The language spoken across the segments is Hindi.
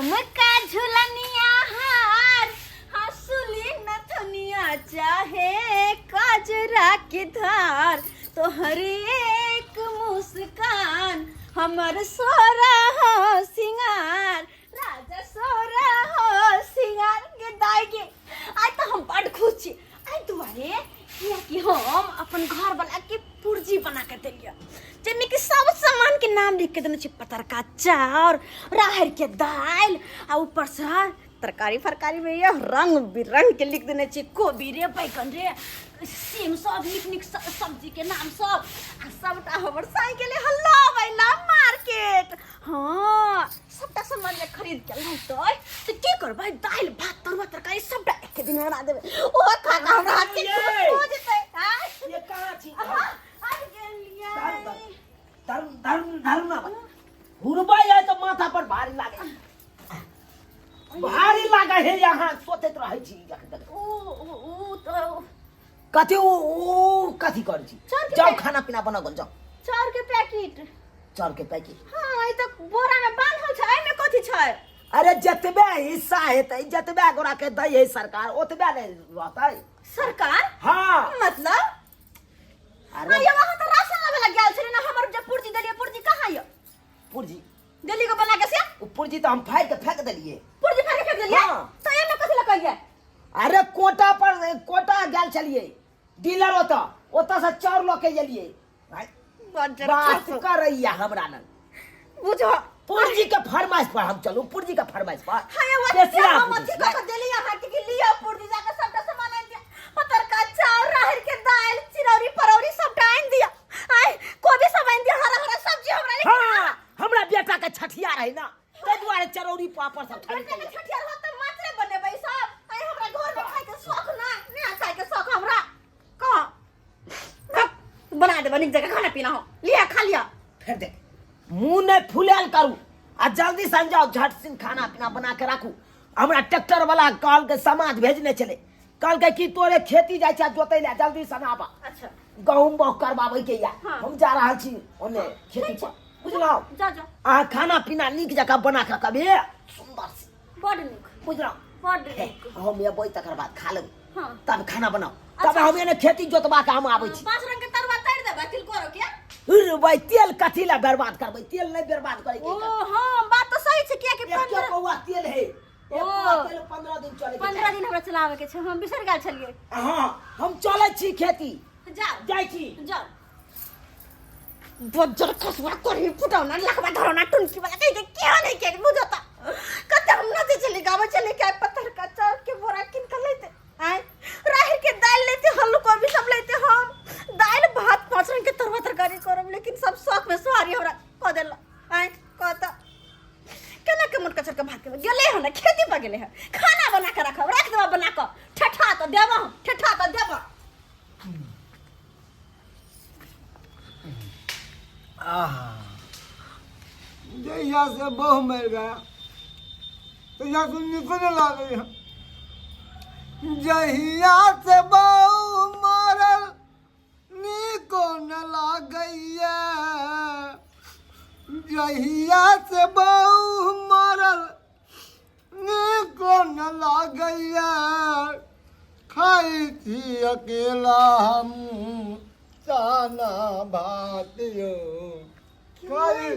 झुमका झुलनिया हार हंसुली नथुनिया चाहे कजरा की धार तोहर एक मुस्कान हमर सोरा हो सिंगार राजा सोरा हो सिंगार के दाई के आज तो हम बड़ खुश छी आई दुआरे कि हम अपन घर वाला के पुर्जी बना के देलिए जेमे कि सब सामान के नाम लिख के देने छी पतरका चाउर राहर के दाल आ ऊपर से तरकारी फरकारी में ये रंग बिरंग के लिख देने छी कोबी रे बैगन रे सीम सब निक निक सब्जी के नाम सब आ सबटा हमर साइकिल हल्ला बैला मार्केट हां सबटा सामान ले खरीद के लाइतै तो की करबै दाल भात तरुआ तरकारी सबटा एक दिन बना देबै ओ खा खा हमरा हाथ के हो जेतै हां ये कहां छी आ गेलियै धर्म ना हुरबा है तो माथा पर भारी लागे भारी लागे है यहाँ सोचत रहे छी ओ तो कथी ओ कथी कर छी जाओ खाना पीना बनाओ जाओ चाउर के पैकेट हां ई तो बोरा में बांधल छै एमे कथी छै अरे जतबे हिस्सा हेतै जतबे गोरा के दै है सरकार ओतबे नै रहतै सरकार हां मतलब अरे ये वहां तो राशन लेवे लग गेल छै ना हमर जे पुर्जी देलिए पुर्जी कहां है पुर्जी दिल्ली को बना के से पुर्जी तो हम फाड़ के फेंक देलिए पुर्जी फाड़ के फेंक देलिए हाँ। तो एमे कथी लगइए अरे कोटा गेल छलिए डीलर ओता से चाउर ल के गेलिए बात करैया हमरा न बुझो पुर्जी के फरमाइश पर हम चलू पुर्जी के फरमाइश पर हाय वो हम अथी का देलिए हाथ के लिया पुर्जी जाके सबटा सामान आन दिया पतरका चाउर राहर के दाल चिरौरी परौरी सबटा आन दिया आय कोबी सब आन दिया हरा हरा सब्जी हमरा ले हां हमरा बेटा के छठिया रहे ना तै दुआरे चरौरी पापड़ सब खरीद बेटा के छठिया हो त मात्रे बनेबै सब आय हमरा घर में खाए के शौक ना खाए के शौक हमरा कहां बना दे बनिक जगह खाना पीना हो लिया खा लिया फिर देख मुंह ने फुलेल करू आ जल्दी से जाओ झट से खाना पीना बना के राखू हमरा ट्रैक्टर वाला काल के समाज भेजने चले कल के की तोरे खेती जाय छ जोतै ले जल्दी से आबा अच्छा गहूम बो करबाबै के या हाँ। हम जा रहल छी ओने खेती पर बुझलौ जा आ खाना पीना नीक जका बना के कबे सुंदर से बड़ निक बुझलौ बड़ निक हम ये बोई तकर बाद खा लेब हां तब खाना बनाओ तब हम एने खेती जोतबा के हम आबै छी पांच रंग के तरुआ तैर देबा तिल करो के भाई तेल कथी ला बर्बाद करबै तेल नहीं बर्बाद करे के ओ हां बात तो सही छै किया कि एक पौवा तेल है एक पौवा तेल 15 दिन चले 15 दिन हमरा चलावे के छै हम बिसर गेल छलिए हां हम चलै छी खेती जा जाय छी जा बजर खसवा करी फुटाउना लखवा धरौना टुनकी वाला कहि के क्या नहीं के बुझता कते हम न चले गावे चले के पत्थर का चाउर के बोरा किन के लेते आय राहर के दाल लेते हल्लू को भी सब लेते हम दाल भात पांच रंग के तरुआ तरकारी करब लेकिन सब शौक में सुहारी हमरा क देला आय कहता केना के मन कचर के भात के गेले हम ना खेती पर गेले है खाना बना के रखब रख देबा बना के ठठा तो देबा जहिया से बहू मर गया तो यहाँ से निकलने लगे जहिया से बहू मरल निकलने लग गई जहिया से बहू मरल निकलने लग गई खाई थी अकेला हम चाना भातियो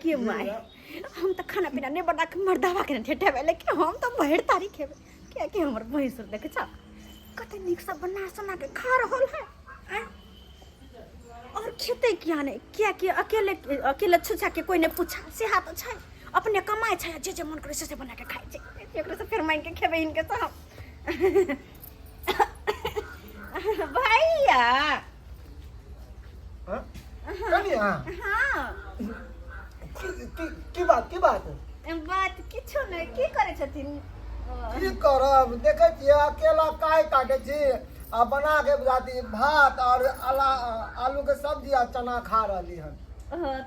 के माय हम तो खाना पीना नहीं बना के मर्दावा के ठेठे लेकिन हम तो बहर तारीख है क्या कि हमर भैंस देखे छ कते निक से बना सुना के खा रहल है और खेते क्या नहीं क्या कि अकेले छुछा के कोई ने पूछा से हाथ छै अपने कमाए छै जे मन करे से बना के खाए छै एकरा से फिर मांग के खेबे इनके सब भैया कनिया हां की बात बात किछो नहीं की करे छथिन की करब देखे छियै अकेला काय काटे छी आ बना के जाती भात और आलू के सब्जी आ चना खा रहली हन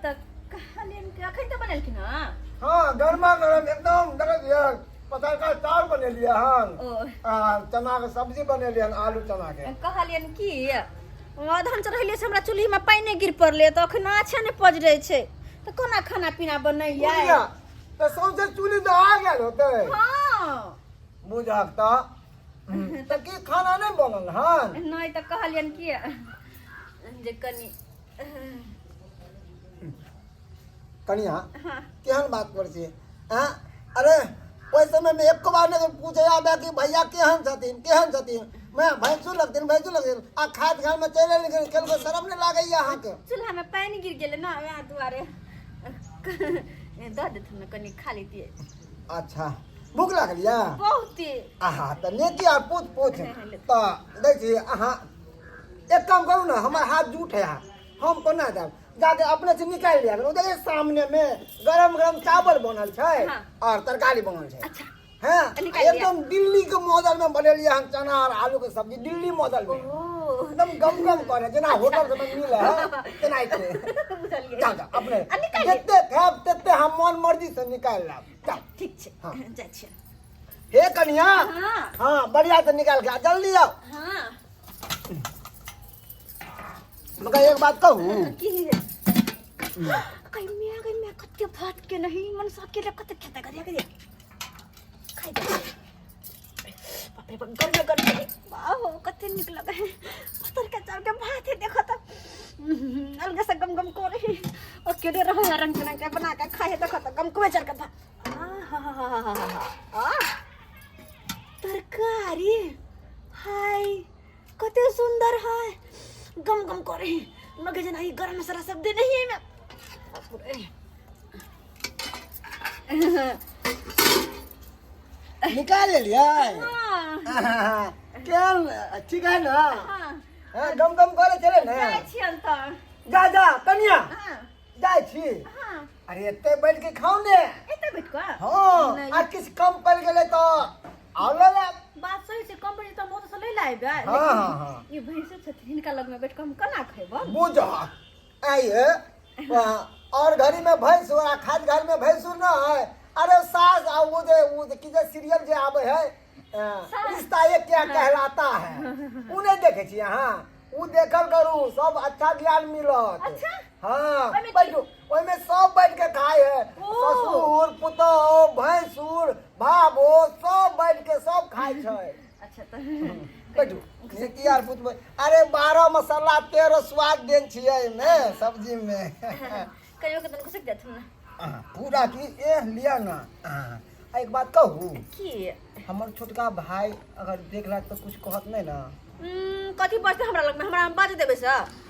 त कहलियन कि अखन त बनेलखिन हां हां गरमा गरम एकदम देखे छियै पतरका चाउर बनेलिए हन चना के सब्जी बनेलिए हन आलू चना के कहलियन कि अधन चढ़ैले से हमरा चूल्ही में पानी गिर पड़ले त अखन अच्छा ने पज रहे छै त कोना खाना पीना बनैया तो सौंसे चूल्ही दहा गेल होते हाँ बुझक तो की खाना नहीं बनल हन नहीं तो कहलियन कि जे कनी कनिया हाँ केहन बात कर छी हाँ अरे ओहि समय में एक बार ने पूछे आबे कि भैया केहन छथिन मैं भैंसू लगथिन आ खाद घर में चले गेल केल को शर्म नहीं लागैया अहाँ के चूल्हा में पानी गिर गेले ना वहाँ दुआरे दे देथुन ना कनी खा लेतिए अच्छा भूख लागलिया बहुत आहा तो नेकी आर पूछ तो दै छी अहाँ एक काम करू ना हमार हाथ जूठ है हम को ना देब जाके अपने से निकाल लिया करू देखिए सामने में गरम चावल बनल छै हाँ। और तरकारी बनल छै अच्छा हैं निकाल लिया। एकदम दिल्ली के मॉडल में बनेलिए हम चना और आलू के सब्जी दिल्ली मॉडल में ओह एकदम गम करे जना होटल से मिले है तेनाई के बुझलिए जा अपने आ, निकाल लिया। जते खाब तते हम मन मर्जी से निकाल लेब जा ठीक छै हाँ। जाइ छियै हे कन्या हाँ हाँ बढ़िया से निकाल के आ, जल्दी आओ हाँ मगर एक बात कहूँ की कहीं मैं कत्ते भात के नहीं मन सके ले कत्ते खेता करिया खाइ दे बाप रे बाप गर्मी वाह कत्ते निक लगे है पत्थर के चार के भात है देखो तो अलग से गम करे और केडे रहो रंग के बना के खाए देखो तो गम को चार के भात आ तरकारी हाय कते सुंदर है गम करे लगे जना ई गरम मसाला सब दे नहीं है मैं निकाल लिया हाँ केहन ठीक है ना हाँ हाँ, गम करे चले ने जाइ छियन त जा कन्या हाँ जाइ छी हाँ अरे एते बैठ के खाओ ने एते बैठ का हाँ नहीं। आ किछ कम पड़ गेले तो आओ ले ले बात सही से कंपनी त मोर से ले लाए बे हाँ। ये भैंसे छथिन हिनका लग में बैठ के हम केना खैबो बुझ आइए और घरी में भैंस हो खाद घर में भैंस ना है अरे सास आ वो जे की जे सीरियल जे आवे है रिश्ता ये क्या कहलाता है उ नहीं देखे छी अहाँ उ देखल करू सब अच्छा ज्ञान मिलत अच्छा? हाँ ओहिमे बैठो ओहि में सब बैठ के खाए है ओ। ससुर पुतौह भैंसुर भाबो सब बैठ के सब खाए छै अच्छा त बैठो नीति यार पुतबे अरे 12 मसाला 13 स्वाद देन छियै में सब्जी में कहियो के तन कुछ देथुन ना पूरा की ए लिया ना एक बात कहूँ की हमर छोटका भाई अगर देखला तो कुछ कहत नहीं ना कथी बचते हमरा लग में हमरा बाज देबे से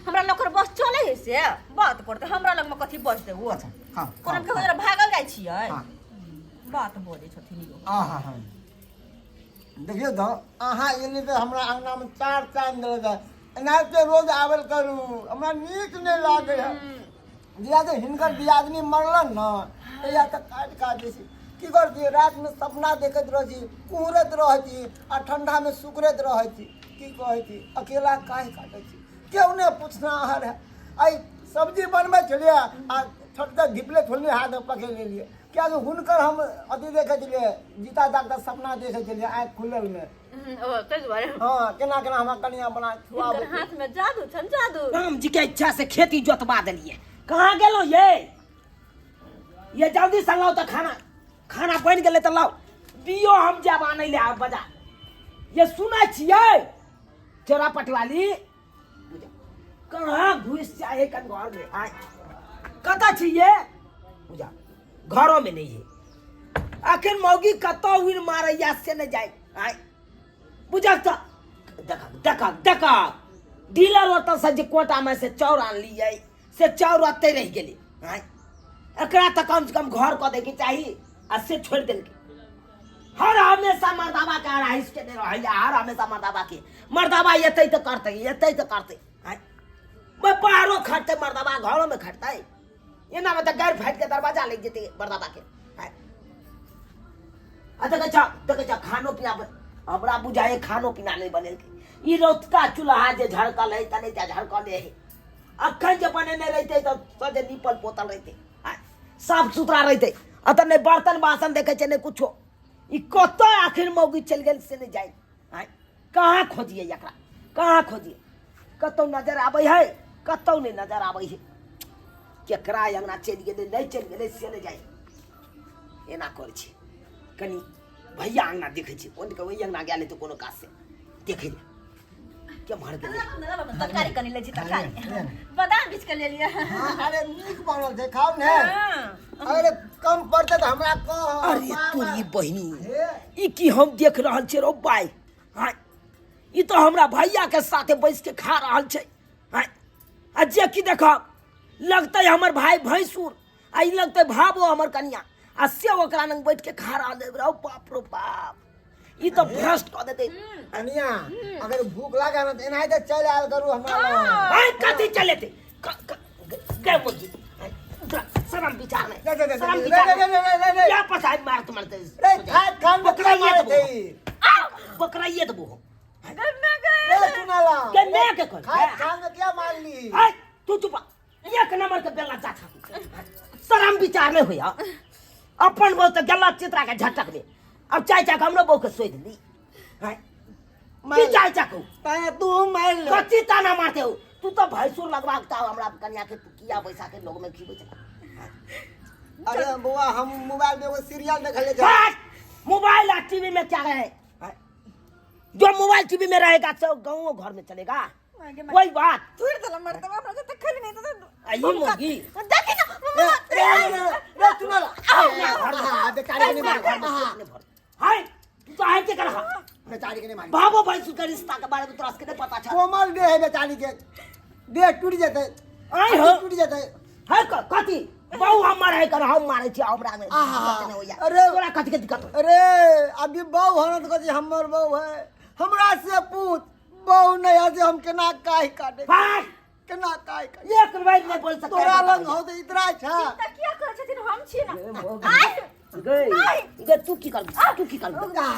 हमरा लग बस चले है से बात करते हमरा लग में कथी बचते वो अच्छा हाँ कोन के जरा भागल जाय छियै हाँ। बात बोले छथिन यो हाँ देखिए तो अहाँ एने तो हमरा अंगना में 4 चांद दे दे एनाहिते रोज आबल करू हमरा नीक नहीं लागे है जिया तो हिनकर दियादनी मरलन ना या तो काट दै छी की करती रात में सपना देखत रह छी कुहरत रह छी आ ठंडा में सुकरत रह छी की कहै छी अकेला काहे काटे छी क्यों ने पूछना हर है आई सब्जी बनबे छलिए आ छोटका धिपले थोड़ने हाथ में पकड़ लेलिए क्या जो हुनकर हम अथी देखे छलिए जीता जागता सपना देखे छलिए आँख खुलल में ओ तै दुआरे हाँ केना केना हमरा कनिया बना हिनकर हाथ में जादू छन जादू राम जी के इच्छा से खेती जोतवा दिलिए कहाँ गेलो ये जल्दी से लाओ तो खाना बन गेले तो लाओ दियो हम जाब आने ले आब बाजार ये सुनै छियै चोरा पटवाली कहाँ घुस जाए कन घर में आए कता छियै बुझा घरों में नहीं है आखिर मौगी कतो उड़ मारैया से न जाए आए बुझा तो देखा डीलर होता से जे कोटा में से चाउर आन लिए से चाउर अते रह गेले आए एकरा तो कम से कम घर को दे के चाहिए आ से छोड़ देल के हर हमेशा मर्दाबा के राइस के दे रहा हर हमेशा मर्दाबा एते तो करते आए मैं बाहरों खटते मर्दाबा घरों में खटता है ये ना मतलब गैर फाइट के दरवाजा लग जेते मर्दाबा के अच्छा खानो पीना हमरा बुझाए खानो पीना नहीं बने के ई रोतका चूल्हा जे झड़कल है तने जा झड़कल है अखन जे बने नहीं रहते तो सजे नीपल पोतल रहते साफ सुथरा रहते अतने बर्तन बासन देखे छे नहीं कुछो ई कतो आखिर मौगी चल गेल से नहीं जाए कहाँ खोजिए एकरा कहाँ खोजिए कतो नजर आवे है कतो नहीं नजर आवे है केकरा अंगना चल गेले नहीं चल गेले से नहीं जाए एना करै छी कनी भैया अंगना देखै छी कोन के वही अंगना गेले तो कोनो काज से देखै ले के मार गेले तरकारी कनी ले छी तरकारी बादाम बीच के ले लिया हाँ, अरे नीक बनल देखाओ ने अरे कम पड़ते तो हमरा कह अरे तोरी बहिनी ई की हम देख रहल छी रो बाई हां ई तो हमरा भैया के साथे बैस के खा रहल छै हां आ जे की देखा लगतै हमर भाई भैंसुर आ ई लगतै भाबो हमर कन्या आ से ओकरा लंग बैठ के खा रहल रे बाप रो बाप ई तो भ्रष्ट क देतै अनिया अगर भूख लागे ना तो एनाहिते चल आयल करू हमरा भाई कथी चलेते गए मुर्गी शर्म विचार नहीं शर्म विचार नहीं क्या पसाद मार तुम्हारे रे खान बकरा मारे थे बकरा ये दबो रे सुनाला के मैं के कर खान में क्या मार ली हाय तू चुप एक नंबर के बेला जा खा शर्म विचार नहीं होया अपन बहु तो गला चित्रा के झटक दे अब चाय चाक हमरो बहु के सोई दी हाय की चाय चाकू ताए तू मार ले कच्ची ताना मारते हो तू तो भैंसुर लगवाता हो हमरा कन्या के तू किया पैसा के लोग में खीबे चला अरे बुआ हम मोबाइल में वो सीरियल देख ले बस मोबाइल और टीवी में क्या है जो मोबाइल टीवी में रहेगा तो गाँव घर में चलेगा कोई बात थोड़ी तो मरते बाप रे तो खरी नहीं तो आई मुर्गी देखी ना रे सुनाला बेचारी के नहीं मार हाय तू तो है के कर बेचारी के नहीं मार बाबू भाई सुकर रिश्ता के बारे में तोरा के नहीं पता था कोमल दे है बेचारी के दे टूट जाते आई हो टूट जाते है कथी बहु हम मारे कर हम मारे छी हमरा में अरे तोरा कथी के दिक्कत अरे अभी बहू होना तो कहती हमर बहू है हमरा से पूछ बहू नहीं है जे हम केना काहे काटे भाई केना काहे काटे एक बार नहीं बोल सकता तोरा लंग हो तो इतना अच्छा चिंता किया करे छथिन हम छी ना गई तू की कर तू की कर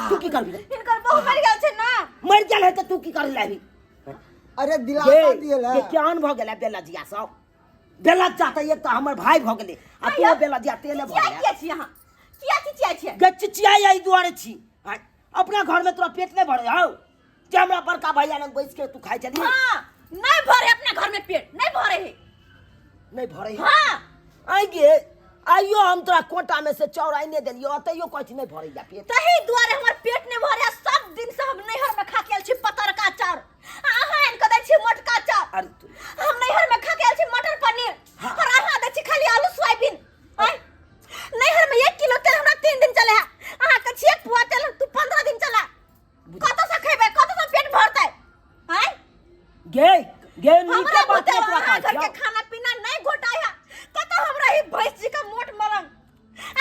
तू की कर इनकर बहु मर गेल छै ना मर गेल है तो तू की कर लेबी अरे दिलासा दिएला ये क्या भ गेलै बेला जिया सब बेला जाता एक तो हमर भाई भ गेलै आ तू बेला जिया तेले भ गेलै किया छी यहां किया चिचिया छी गच्चिया आई दुआरे छी अपना घर में तोरा पेट नहीं भरे हौ जे हमरा बड़का भैया लंग बैस के तू खाइ छली हां नहीं भरे अपने घर में पेट नहीं भरे है नहीं भरे हां आई गे आइयो हम तोरा कोटा में से चौराई ने देलियो अतइयो कहै छी नहीं भरे जा पेट तही दुआरे हमर पेट नहीं भरे सब दिन से हम नैहर में खा के आल छी पतर का चार आहा एन क दै छी मोटका चार अरे तू हम नैहर में खा के आल छी मटर पनीर और आहा दै छी खाली आलू सोयाबीन आय नैहर में 1 किलो तेल हमरा 3 दिन चले आहा के छी 1 पुआ तेल तू 15 दिन चला कत से खैबे कत से पेट भरतै आय गे गे नीचे हमरा बात बताओ तोरा अहाँ खाइ घर के खाना पीना नहीं घोटाया कत हमरा ही भैंस जी का मोट मलंग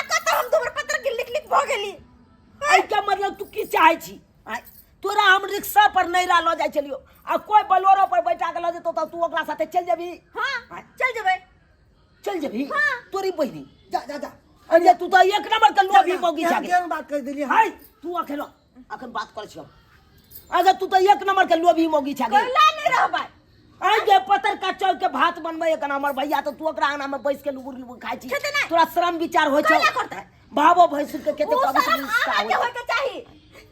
आ कत हम दुबर पत्र के लिख लिख भ गेली आई का मतलब तू की चाहै छी आय तोरा हम रिक्शा पर नैरा ल जाय छलियो आ कोई बोलेरो पर बैठा के ल जेतो त तू ओकरा साथे चल जेबी हां चल जेबै चल जेबी हाँ। तोरी बहिनी जा जा जा अरे तू तो एक नंबर के लोभी मोगी छागे केहन बात कर देली हाय तू अखन बात कर छियो अगर तू तो एक नंबर के लोभी मोगी छागे कहला नहीं रहबै आई गे पतर का चौक के भात बनबै एक नंबर भैया तो तू ओकरा आंगना में बैस के लुबुर लुबुर खाइ छी खेते नहीं। तोरा शर्म विचार होय छौ कहला करतै बाबो भैंसुर के केते वो कभी शर्म रिश्ता आगे होय होय के चाही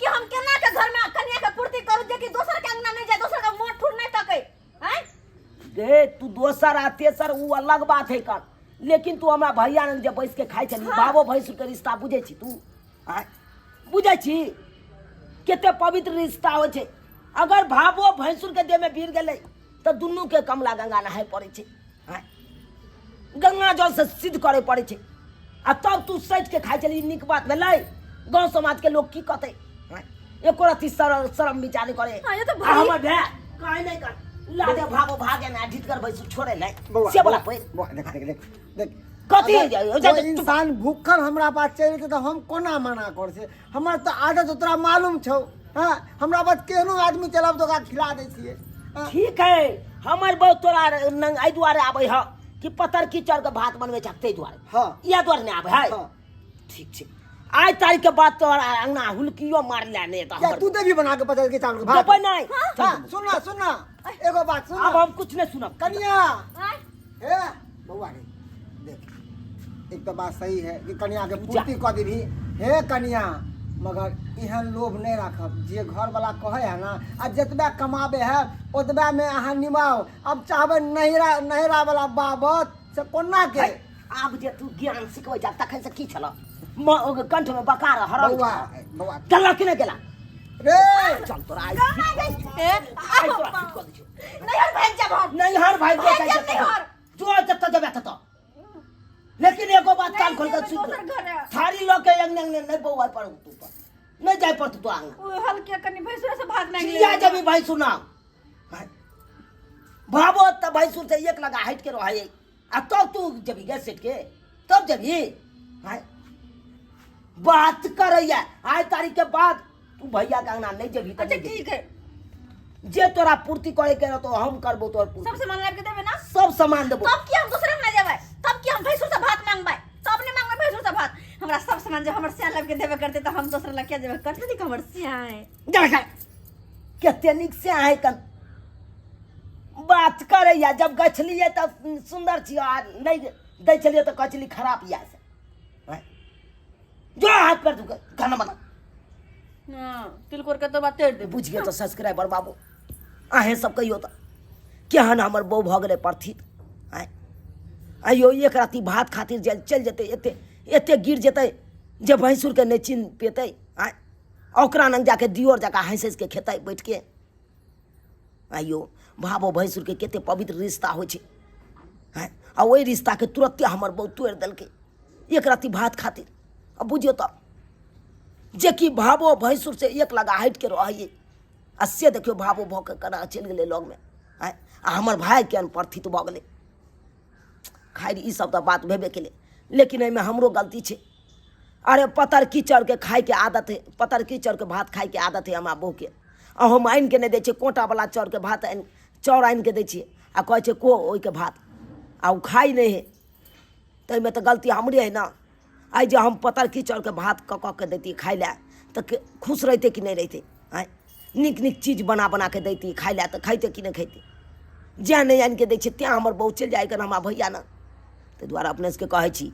कि हम केना के घर में कन्या के पूर्ति करू जे कि दोसर के अंगना नहीं जाए दोसर का मोट ठुर नहीं तकै हैं गे तू दोसर आ तेसर उ अलग बात है कर लेकिन तू हमरा भैया ने जे बैस के खाइ छली बाबो भैंसुर के रिश्ता बुझै छी तू आय बुझै छी केते पवित्र रिश्ता होय छै अगर भाबो भैंसुर के देह में गिर गेलै तो दुनू के कमला गंगा नहाय पड़े छै आय गंगा जल से सिद्ध करे पड़े छै आ तब तू सच के खाइ छली नीक बात भेलै गांव समाज के लोग की कहतै एको रति शर्म विचार नहीं करे हाँ, ये तो आ हमर भै काहे नहीं कर लादे भागो भागे ना ढिटकर भैंसुर छोड़े नहीं से बोला पे देख देख देख कथी अगर इंसान भूखल हमरा पास चल जेतै तो हम कोना मना कर से हमर तो आदत तोरा मालूम छौ हां हमरा पास केहनो आदमी चलब तो ओकरा खिला दै छियै ठीक है हमर बहुत तोरा नंग आई दुआरे आबै ह कि पत्थर कीचड़ के भात बनबै छ तै दुआरे हां या दुआरे नहीं आबै है ठीक ठीक आज तारीख के बाद तोरा अंगना हुलकियो मार ले ने त क्या तू देवी बना के पत्थर के चावल के भात देबै नहीं हां सुनना सुनना एगो बात सुन अब हम कुछ नहीं सुनब कन्या हैं हे बउआ रे देख एक तो बात सही है कि कन्या के पूर्ति क देबी हे कन्या मगर यहाँ लोभ नहीं रखब जे घर वाला कहे है ना आ जतबा कमाबे है ओतबा में अहाँ निभाओ अब चाहबे नहिरा वाला बाबत से कोना के आब जे तू ज्ञान सिखबै जा तखन से की छल कंठ में बकार हरल बउआ बउआ गेला कि नहीं गेला रे चल तोरा आई ए, आई तोरा ठीक कर दियो नहीं हर भाग जा भाग नहीं हर भाई भाग के जा, नहीं हर। जो जब तक जब तो लेकिन एगो बात कान खोल के सुन दोसर घर है। थारी लोग के अंग नहीं बउआ पर तू पर नहीं जाय पड़त तू आंग वो हल्के कनी भैंसुर से भाग नहीं चिया जब भाई सुना भाबो तब भाई सुन से एक लगा हट के रहे आ तब तू जब गए सेट के तब जब ये बात करैया आज तारीख के बाद तू भैया का अंगना नहीं जबी अच्छा ठीक है जे तोरा पूर्ति करे के तो हम करबो तोर पूर्ति सब सामान लाके के देबे ना सब सामान देबो तब की हम दूसरे में ना जेबै तब की हम भैंसुर से भात मांगबै तब नहीं मांगबै भैंसुर से भात हमरा सब सामान जब हमर सिया लाके देबे करते तो हम दूसरे लाके जेबै करते नहीं हमर सिया है जा केते निक से आए कन बात करे या जब गछलिए तब सुंदर छी आ नहीं दै चलिए तो कचली खराब या से जो हाथ पर तू खाना बना हां तिलकोर के तो बात तेर दे बुझ गए तो सब्सक्राइबर बाबू आहे सब कहियो तो केहन हमर बौ भ गेलै प्रथित आइयो एक राती भात खातिर चल जेतै एते एते गिर जेतै जे भैंसुर के नहीं चिन्ह पेतै ओकरा नंग जाके दियोर जका हंस के खेतै बैठ के आइयो भाबो भैंसुर के केते पवित्र रिश्ता होइ छै आ ओहि रिश्ता के तुरंते हमर बौ तोड़ देलकै एक राती भात खातिर अब बुझियो तो जे कि भाबो भैंसुर से एक लगा हट के रहिए आ से देखियो भाबो भ के कना चल गेलै लग में आ हमर भाई के अनप्रथित भ गेलै खैर ई सब तो बात भेबे केलै लेकिन एहिमे हमरो गलती छै अरे पतर कीचड़ के खाए के आदत है पतर कीचड़ के भात खाए के आदत है हमरा बहू के आ हम आनि के नहीं दै छियै कोटा वाला चाउर के भात चाउर आनि के दै छियै आ कहै छै को ओहि के भात आ उ खाई नहीं है ताहिमे तो गलती हमरे है ना आई जे हम पतर कीचड़ के भात कऽ के दैती खाइ लए तऽ खुश रहिते कि नहीं रहिते नीक नीक चीज बना बना के दैती खाइ लए तऽ खैते कि नहीं खैते जहाँ नहीं आनि के दै छियै ત્યાં हमर बहू चलि जाइ कन हमरा भैया ना ताहि दुआरे अपने सबके कहै छी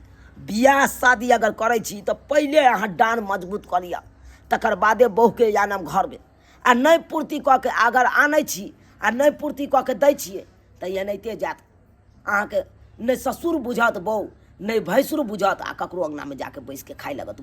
बियाह शादी अगर करै छी तऽ पहिले अहाँ डान मजबूत कऽ लिअ तकर बादे बहुके आनब घरमे आ नहीं पूर्ति कऽ के अगर आनै छी आ नहीं पूर्ति कऽ के दै छियै तऽ एनाहिते जायत अहाँके नहीं ससुर बुझत बहू नहीं भैंसुर बुझत आ ककरो अंगना में जाके बैस के खाए लगत